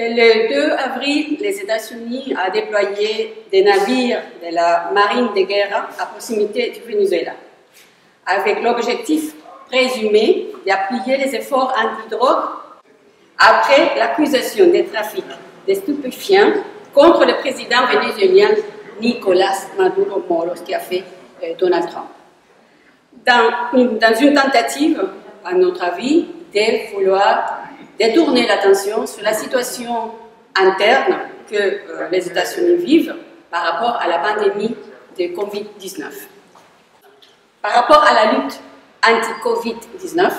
Le 2 avril, les États-Unis ont déployé des navires de la marine de guerre à proximité du Venezuela, avec l'objectif présumé d'appuyer les efforts anti-drogue après l'accusation de trafic de stupéfiants contre le président vénézuélien Nicolás Maduro Moros, qui a fait Donald Trump. Dans une tentative, à notre avis, de vouloir détourner l'attention sur la situation interne que les États-Unis vivent par rapport à la pandémie de Covid-19. Par rapport à la lutte anti-Covid-19,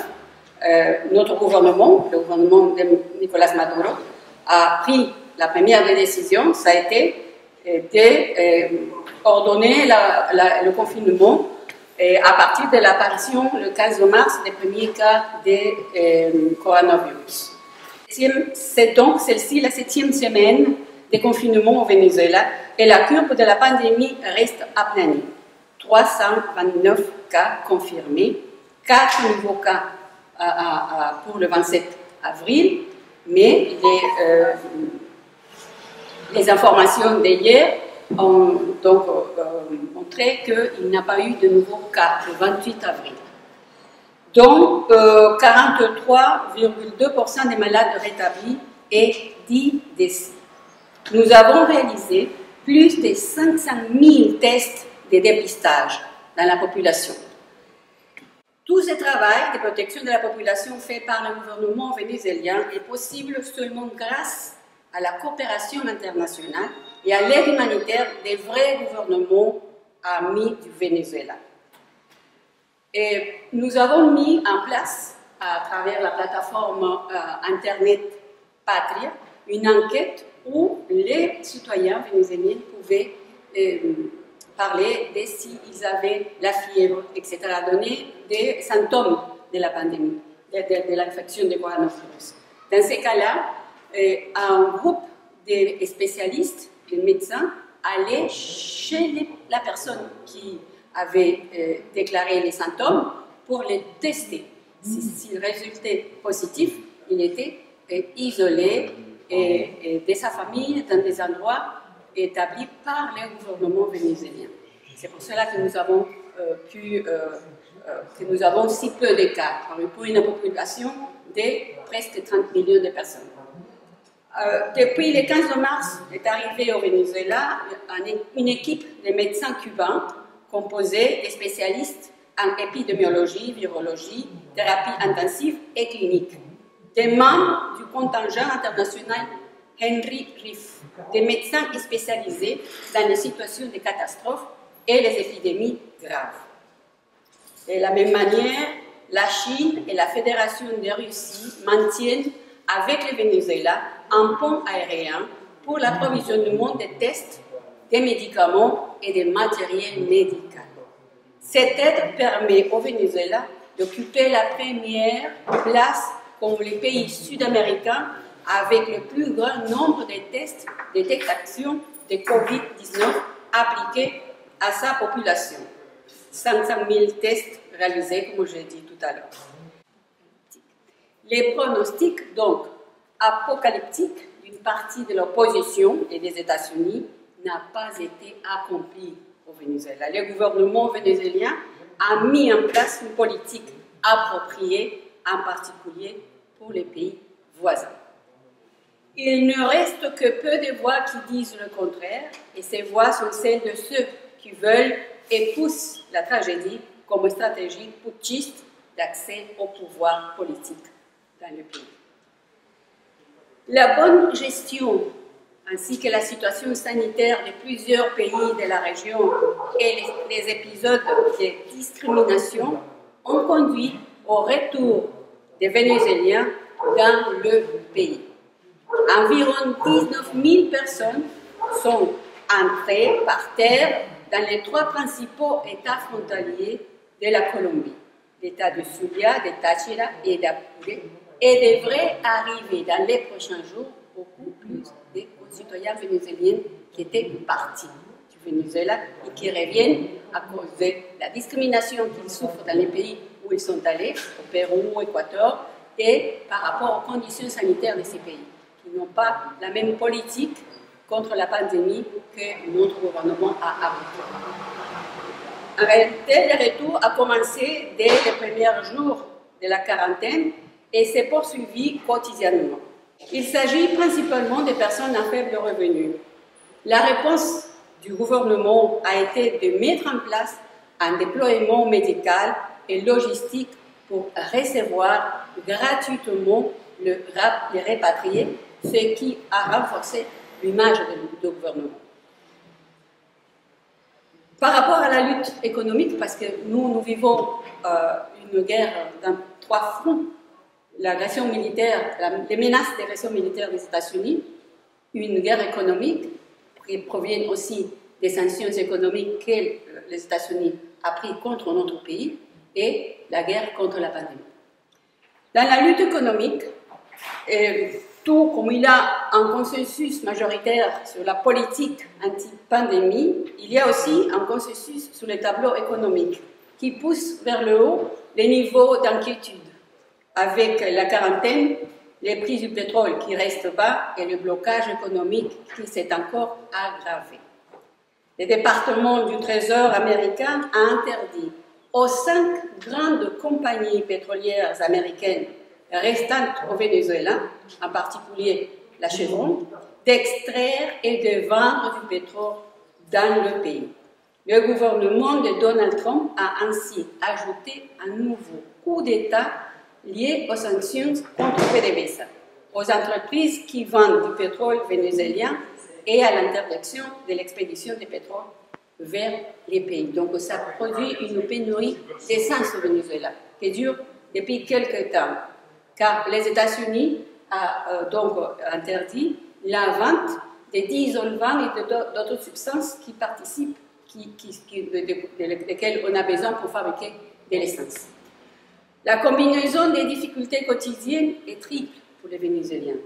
notre gouvernement, le gouvernement de Nicolás Maduro, a pris la première des décisions, ça a été d'ordonner le confinement à partir de l'apparition, le 15 mars, des premiers cas de coronavirus. C'est donc celle-ci la 7e semaine de confinement au Venezuela et la courbe de la pandémie reste aplanie. 329 cas confirmés, 4 nouveaux cas pour le 27 avril, mais les informations d'hier ont donc montré qu'il n'y a pas eu de nouveaux cas le 28 avril. Donc, 43,2% des malades rétablis et 10 décès. Nous avons réalisé plus de 500 000 tests de dépistage dans la population. Tout ce travail de protection de la population fait par le gouvernement vénézuélien est possible seulement grâce à la coopération internationale et à l'aide humanitaire des vrais gouvernements amis du Venezuela. Et nous avons mis en place, à travers la plateforme Internet Patria, une enquête où les citoyens vénézuéliens pouvaient parler de s'ils avaient la fièvre, etc., donner des symptômes de la pandémie, de l'infection de coronavirus. Dans ces cas-là, un groupe de spécialistes, de médecins, allait chez la personne qui avait déclaré les symptômes pour les tester. S'il résultait positif, il était isolé de sa famille dans des endroits établis par le gouvernement vénézuélien. C'est pour cela que nous avons si peu de cas pour une population de presque 30 millions de personnes. Depuis le 15 mars est arrivée au Venezuela une équipe de médecins cubains composée de spécialistes en épidémiologie, virologie, thérapie intensive et clinique, des membres du contingent international Henry Riff, des médecins spécialisés dans les situations de catastrophes et les épidémies graves. De la même manière, la Chine et la Fédération de Russie maintiennent avec le Venezuela un pont aérien pour l'approvisionnement des tests, des médicaments et des matériels médicaux. Cette aide permet au Venezuela d'occuper la première place comme les pays sud-américains avec le plus grand nombre de tests de détection de Covid-19 appliqués à sa population. 500 000 tests réalisés, comme je l'ai dit tout à l'heure. Les pronostics, donc, apocalyptiques d'une partie de l'opposition et des États-Unis n'a pas été accompli au Venezuela. Le gouvernement vénézuélien a mis en place une politique appropriée, en particulier pour les pays voisins. Il ne reste que peu de voix qui disent le contraire, et ces voix sont celles de ceux qui veulent et poussent la tragédie comme stratégie putschiste d'accès au pouvoir politique dans le pays. La bonne gestion ainsi que la situation sanitaire de plusieurs pays de la région et les épisodes de discrimination ont conduit au retour des Vénézuéliens dans le pays. Environ 19 000 personnes sont entrées par terre dans les 3 principaux États frontaliers de la Colombie, l'État de Zulia, de Táchira et d'Apure, et devraient arriver dans les prochains jours beaucoup plus de concitoyens vénézuéliens qui étaient partis du Venezuela et qui reviennent à cause de la discrimination qu'ils souffrent dans les pays où ils sont allés, au Pérou, au Équateur, et par rapport aux conditions sanitaires de ces pays, qui qui n'ont pas la même politique contre la pandémie que notre gouvernement a appliquée. En réalité, le retour a commencé dès les premiers jours de la quarantaine et s'est poursuivi quotidiennement. Il s'agit principalement des personnes à faible revenu. La réponse du gouvernement a été de mettre en place un déploiement médical et logistique pour recevoir gratuitement les répatriés, ce qui a renforcé l'image du gouvernement. Par rapport à la lutte économique, parce que nous vivons une guerre dans 3 fronts, l'agression militaire, les menaces d'agression militaire des États-Unis, une guerre économique qui provient aussi des sanctions économiques que les États-Unis ont prises contre notre pays et la guerre contre la pandémie. Dans la lutte économique, tout comme il y a un consensus majoritaire sur la politique anti-pandémie, il y a aussi un consensus sur le tableau économique qui pousse vers le haut les niveaux d'inquiétude. Avec la quarantaine, les prix du pétrole qui restent bas et le blocage économique qui s'est encore aggravé. Le département du Trésor américain a interdit aux 5 grandes compagnies pétrolières américaines restantes au Venezuela, en particulier la Chevron, d'extraire et de vendre du pétrole dans le pays. Le gouvernement de Donald Trump a ainsi ajouté un nouveau coup d'État lié aux sanctions contre PDVSA, aux entreprises qui vendent du pétrole vénézuélien et à l'interdiction de l'expédition de pétrole vers les pays. Donc ça produit une pénurie d'essence au Venezuela qui dure depuis quelques temps, car les États-Unis ont donc interdit la vente des disolvants et d'autres substances qui participent, desquelles on a besoin pour fabriquer de l'essence. La combinaison des difficultés quotidiennes est triple pour les Vénézuéliens.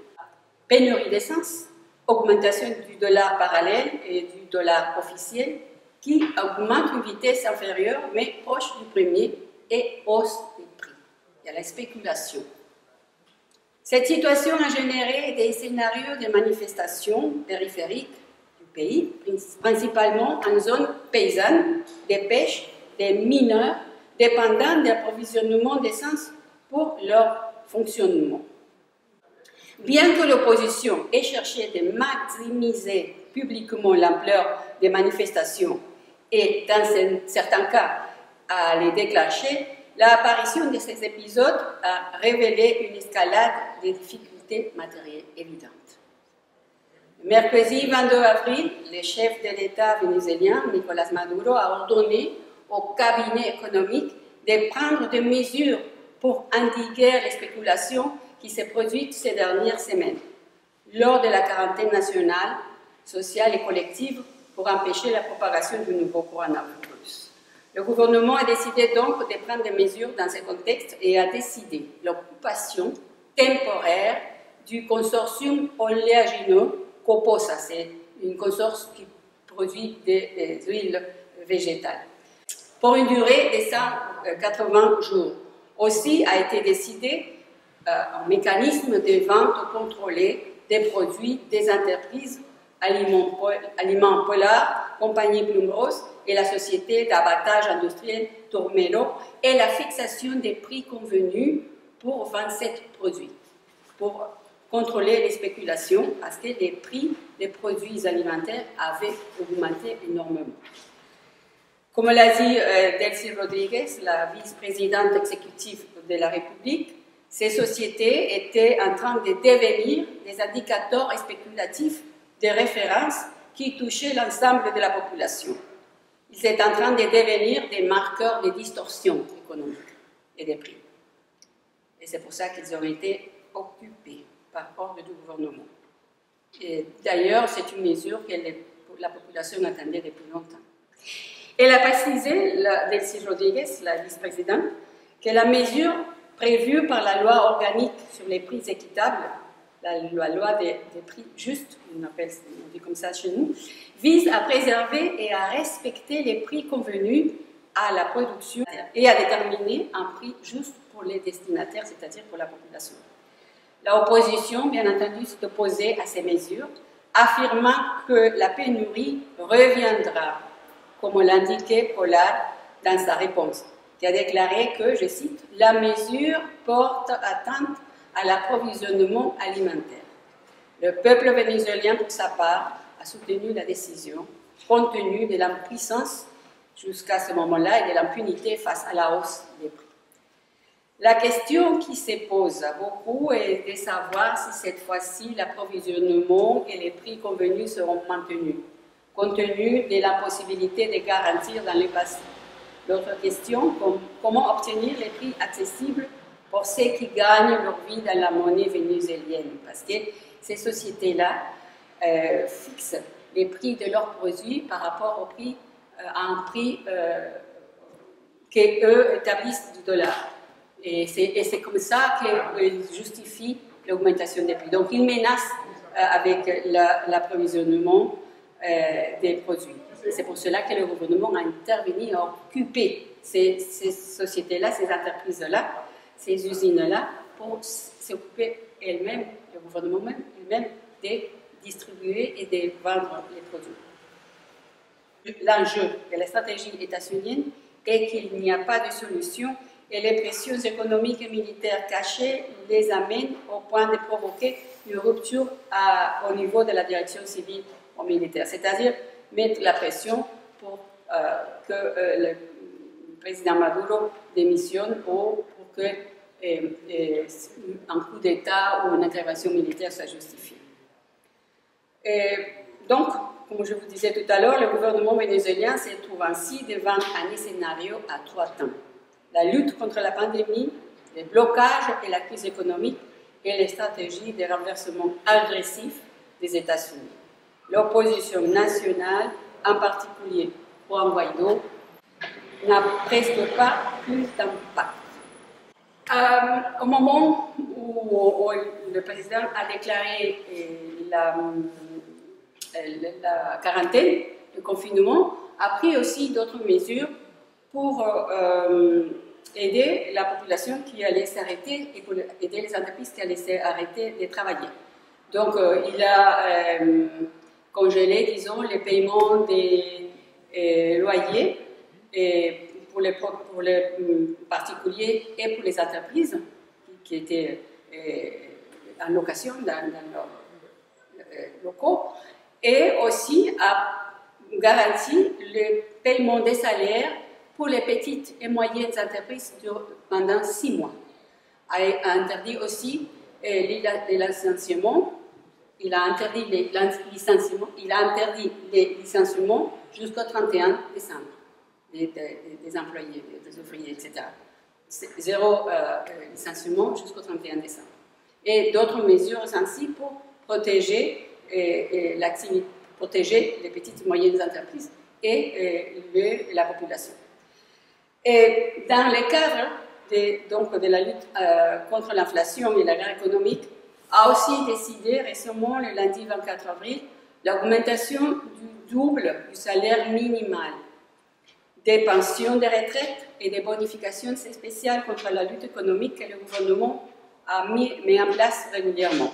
Pénurie d'essence, augmentation du dollar parallèle et du dollar officiel qui augmente à une vitesse inférieure mais proche du premier et hausse des prix. Il y a la spéculation. Cette situation a généré des scénarios de manifestations périphériques du pays, principalement en zone paysanne, des pêches, des mineurs, dépendant de l'approvisionnement d'essence pour leur fonctionnement. Bien que l'opposition ait cherché de maximiser publiquement l'ampleur des manifestations et, dans certains cas, à les déclencher, l'apparition de ces épisodes a révélé une escalade de difficultés matérielles évidentes. Mercredi 22 avril, le chef de l'État vénézuélien, Nicolás Maduro, a ordonné au cabinet économique de prendre des mesures pour endiguer les spéculations qui se produisent ces dernières semaines, lors de la quarantaine nationale, sociale et collective pour empêcher la propagation du nouveau coronavirus. Le gouvernement a décidé donc de prendre des mesures dans ce contexte et a décidé l'occupation temporaire du consortium oléagineux Coposa, c'est une consorce qui produit des huiles végétales, pour une durée de 180 jours. Aussi a été décidé un mécanisme de vente contrôlée des produits des entreprises Aliments Polar, Compagnie Plume Rose et la société d'abattage industriel Tourmelo et la fixation des prix convenus pour 27 produits pour contrôler les spéculations parce que les prix des produits alimentaires avaient augmenté énormément. Comme l'a dit Delcy Rodriguez, la vice-présidente exécutive de la République, ces sociétés étaient en train de devenir des indicateurs spéculatifs de référence qui touchaient l'ensemble de la population. Ils étaient en train de devenir des marqueurs de distorsion économique et des prix. Et c'est pour ça qu'ils ont été occupés par ordre du gouvernement. Et d'ailleurs, c'est une mesure que la population attendait depuis longtemps. Elle a précisé, Delcy Rodriguez, la vice-présidente, que la mesure prévue par la loi organique sur les prix équitables, la loi des prix justes, on dit comme ça chez nous, vise à préserver et à respecter les prix convenus à la production et à déterminer un prix juste pour les destinataires, c'est-à-dire pour la population. L'opposition, bien entendu, s'est opposée à ces mesures, affirmant que la pénurie reviendra, comme l'indiquait Pollard dans sa réponse, qui a déclaré que, je cite, « la mesure porte atteinte à l'approvisionnement alimentaire ». Le peuple vénézuélien, pour sa part, a soutenu la décision, compte tenu de l'impuissance jusqu'à ce moment-là et de l'impunité face à la hausse des prix. La question qui se pose à beaucoup est de savoir si cette fois-ci l'approvisionnement et les prix convenus seront maintenus, compte tenu de l'impossibilité de garantir dans le passé. L'autre question, comment obtenir les prix accessibles pour ceux qui gagnent leur vie dans la monnaie vénézuélienne, parce que ces sociétés-là fixent les prix de leurs produits par rapport au prix, à un prix qu'eux établissent du dollar. Et c'est comme ça qu'ils justifient l'augmentation des prix. Donc, ils menacent avec l'approvisionnement des produits. C'est pour cela que le gouvernement a intervenu et a occupé ces sociétés-là, ces entreprises-là, ces usines-là, pour s'occuper elles-mêmes, le gouvernement même, de distribuer et de vendre les produits. L'enjeu de la stratégie états-unienne est qu'il n'y a pas de solution et les pressions économiques et militaires cachées les amènent au point de provoquer une rupture au niveau de la direction civile ou militaire, c'est-à-dire mettre la pression pour que le président Maduro démissionne ou pour que un coup d'État ou une intervention militaire soit justifiée. Donc, comme je vous disais tout à l'heure, le gouvernement vénézuélien se trouve ainsi devant un scénario à trois temps. La lutte contre la pandémie, les blocages et la crise économique et les stratégies de renversement agressif des États-Unis. L'opposition nationale, en particulier Juan Guaidó, n'a presque pas plus d'impact. Au moment où le président a déclaré la quarantaine, le confinement, a pris aussi d'autres mesures pour aider la population qui allait s'arrêter et pour aider les entreprises qui allaient s'arrêter de travailler. Donc, il a congelé, disons, les paiements des loyers pour les particuliers et pour les entreprises qui étaient en location dans leurs locaux, et aussi a garanti le paiement des salaires pour les petites et moyennes entreprises pendant 6 mois. Il a interdit aussi les licenciements. Il a interdit les licenciements jusqu'au 31 décembre des employés, des ouvriers, etc. Zéro licenciement jusqu'au 31 décembre. Et d'autres mesures ainsi pour protéger protéger les petites et moyennes entreprises et la population. Et dans le cadre de la lutte contre l'inflation et la guerre économique, a aussi décidé récemment, le lundi 24 avril, l'augmentation du double du salaire minimal, des pensions de retraite et des bonifications spéciales contre la lutte économique que le gouvernement a mis en place régulièrement.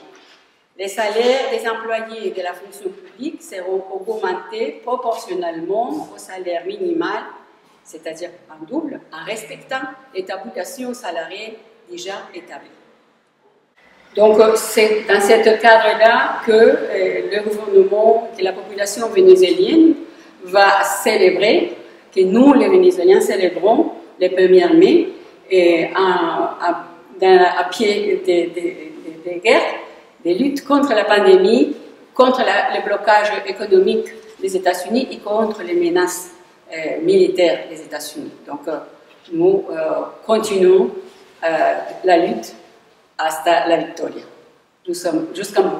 Les salaires des employés de la fonction publique seront augmentés proportionnellement au salaire minimal, c'est-à-dire en double, en respectant les tabulations salariales déjà établies. Donc, c'est dans ce cadre-là que le gouvernement, que la population vénézuélienne va célébrer, que nous, les Vénézuéliens, célébrons le 1er mai à pied de guerre, des luttes contre la pandémie, contre le blocage économique des États-Unis et contre les menaces militaires des États-Unis. Donc, nous continuons la lutte hasta la victoria. Nous sommes jusqu'à bout.